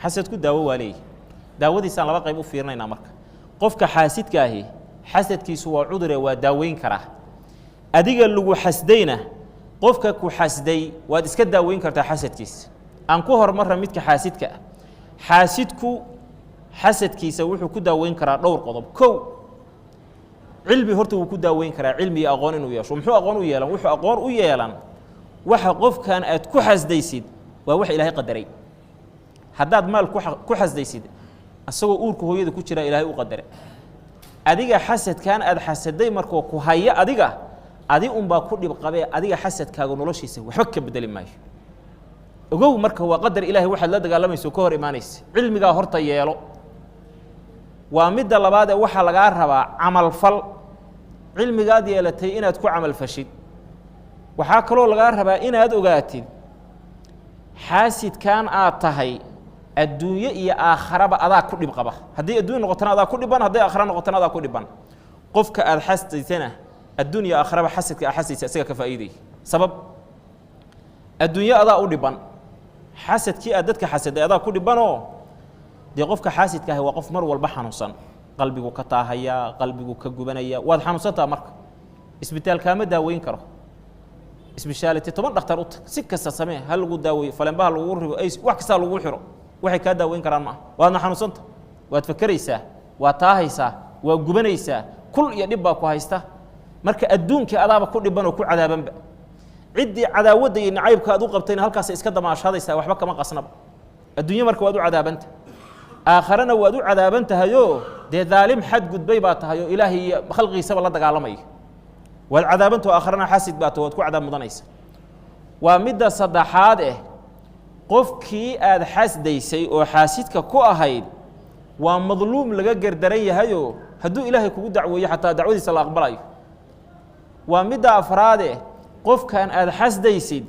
xasadku daawo waa leeyahay daawadiisaan laba qayb u fiirinaynaa marka qofka xaasidka ahi xasadkiisu waa cudure waa daaweyn karaa adiga lagu xasdayna qofka ku xasday waad iska daaweyn kartaa xasadkiisa aan ku hormarra midka xaasidka ah xaasidku xasadkiisa wuxuu ku daaweyn karaa dhowr qodob kow cilmi horta wuu ku daaweyn karaa cilmi iyo aqoon inuu yeesho muxuu aqoon u yeelan wuxuu aqoon u yeelan waxa qofkan aad ku xasdaysid waa wax ilaahay qadaray haddaad maal ku xasdaysid asagoo uurka hooyada ku jira ilaahay u qadaray adiga xasadkan aad xasaday markoo ku haya adiga adi unbaa ku dhib qabee adiga xasadkaaga noloshiisa waxba ka bedeli maayo ogow marka waa qadar ilaahay waxaad la dagaalamayso ka hor imaanaysa cilmigaa horta yeelo waa midda labaad ee waxaa lagaa rabaa camalfal cilmigaad yeelatay inaad ku camalfashid waxaa kaloo lagaa rabaa inaad ogaatid xaasidkan aad tahay adduunye iyo aakharaba adaa ku dhib qaba haddii adduun noqotana adaa ku dhiban hadday aakhara noqotana adaa ku dhiban qofka aad xasdaysana adduunya aakharaba xasadka aad xasdaysa isaga ka faa'iiday sabab adduunye adaa u dhiban xasadkii aad dadka xasaday adaa ku dhibanoo dee qofka xaasidka ahi waa qof mar walba xanuunsan qalbigu ka taahaya qalbigu ka gubanaya waad xanuunsantaa marka isbitaal kaama daaweyn karo isbitaalati 10 dhakhtar u tag si kasta samee hal lagu daaweeyo falanbaha lagu ribo ay wax kasta lagu xiro waxay ka daaweyn karaan ma waadna xanuunsanta waad fakaraysaa waa taahaysaa waa gubanaysaa kul iyo dhib baa ku haysta marka adduunka adaaba ku dhiban oo ku cadaabanba ciddii cadaawadda iyo nacaybka aad u qabtayna halkaas iska damaashadaysaa waxba kama qasnaba adduunyo marka waad u cadaabanta aakharana waad u cadaabantahayo dee daalim xad gudbay baa tahay oo ilaahay khalqiisaba la dagaalamay waad cadaabanto aakharana xasid baa tahay waad ku cadaab mudanaysa waa midda saddexaad qofkii aad xasdaysay oo xaasidka ku ahayd waa madluum laga gardaran yahayo hadduu ilaahay kugu dacweeyo xataa dacwadiisa la aqbalayo waa midda afraad qofkan aad xasdaysid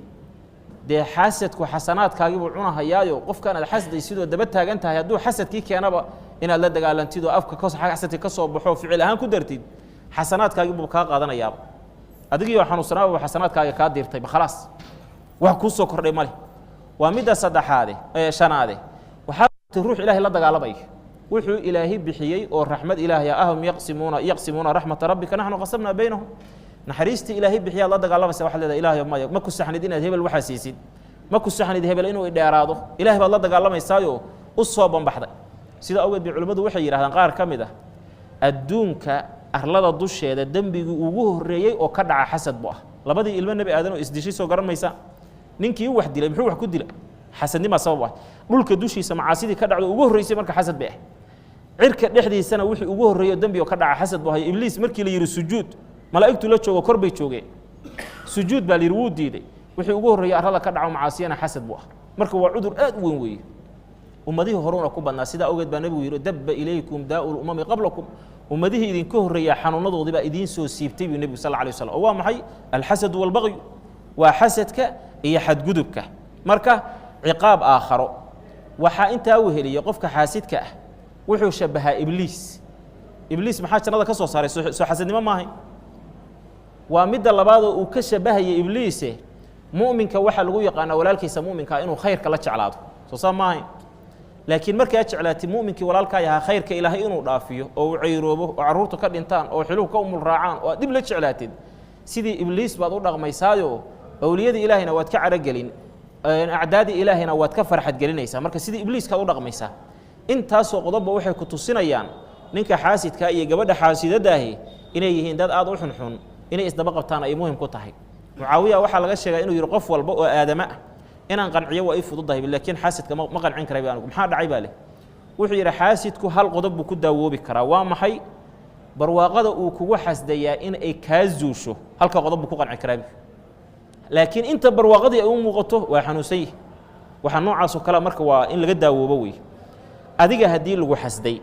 dee xasadku xasanaadkaagii buu cunahayaayo qofkan aad xasdaysid oo daba taagan tahay hadduu xasadkii keenaba inaad la dagaalantid oo afka xasadka ka soo baxo ficil ahaan ku dartid xasanaadkaagii buu kaa qaadanayaaba adigiioo xanuunsanaaba xasanaadkaaga kaa diirtayba khalaas wax kuu soo kordhay male waa midda saddexaade shanaade waxaa ruux ilaahay la dagaalamay wuxuu ilaahay bixiyey oo raxmad ilaahay ahum yaqsimuuna raxmata rabbika naxnu qasabnaa baynahum naxariistii ilaahay bixiyaad la dagaalamaysa waxaad leedahay ilaahay maya ma ku saxnid inaad hebel waxaa siisid ma ku saxnid hebel inuu idheeraado ilaahay baad la dagaalamaysaayoo u soo banbaxday sida awgeed bay culimmadu waxay yidhahdaan qaar ka mid ah adduunka arlada dusheeda dembigii ugu horreeyey oo ka dhaca xasad bu ah labadii ilmo nebi aadan oo isdishay soo garan maysa ninkii wax dilay muxuu wax ku dila xasadnimaa sabab ah dhulka dushiisa macaasidii ka dhacdo ugu horreysay marka xasad bay ah cirka dhexdiisana wixii ugu horreeyo dembi oo ka dhaca xasad bu ahay ibliis markii la yidhi sujuud malaa'igtu la joogo kor bay joogeen sujuud baa la yidhi wuu diiday wixii ugu horreeyay arlada ka dhaco macaasiyana xasad bu ah marka waa cudur aad u weyn weeye ummadihii horuna ku badnaa sidaa awgeed baa nebigu yidhi dabba ilaykum daa'u lumami qablakum ummadihii idinka horreeyaa xanuunadoodii baa idiin soo siibtay buu nebigu sal alla alay wasalam oo waa maxay alxasadu walbaqyu waa xasadka iyo xadgudubka marka ciqaab aakharo waxaa intaa u heliyay qofka xaasidka ah wuxuu shabahaa ibliis ibliis maxaa jannada ka soo saaray soo xasadnimo maahay waa midda labaadoo uu ka shabahayay ibliise mu'minka waxaa lagu yaqaanaa walaalkiisa mu'minkaa inuu khayrka la jeclaado soo saa maahay laakiin markaa jeclaatay mu'minkii walaalkaa yahaa khayrka ilaahay inuu dhaafiyo oo uu cayroobo oo carruurta ka dhintaan oo xiluhu ka umul raacaan oo aad dhib la jeclaatid sidii ibliis baad u dhaqmaysaayo awliyadii ilaahayna waad ka caragelin acdaadii ilaahayna waad ka farxad gelinaysaa marka sidii ibliiskaad u dhaqmaysaa intaasoo qodobba waxay ku tusinayaan ninka xaasidkaa iyo gabadha xaasidadaahi inay yihiin dad aad u xunxun inay isdaba qabtaan ay muhim ku tahay mucaawiya waxaa laga sheegaa inuu yidhi qof walba oo aadama ah inaan qanciyo waa ii fududahay laakiin xaasidka ma qancin karay baa anigu maxaa dhacay baa leh wuxuu yidhi xaasidku hal qodob buu ku daawoobi karaa waa maxay barwaaqada uu kugu xasdayaa in ay kaa zuusho halka qodob buu ku qanci karaa laakiin inta barwaaqadii ay u muuqato waa xanuunsan yihi waxa noocaasoo kale marka waa in laga daawoobo wey adiga haddii lagu xasday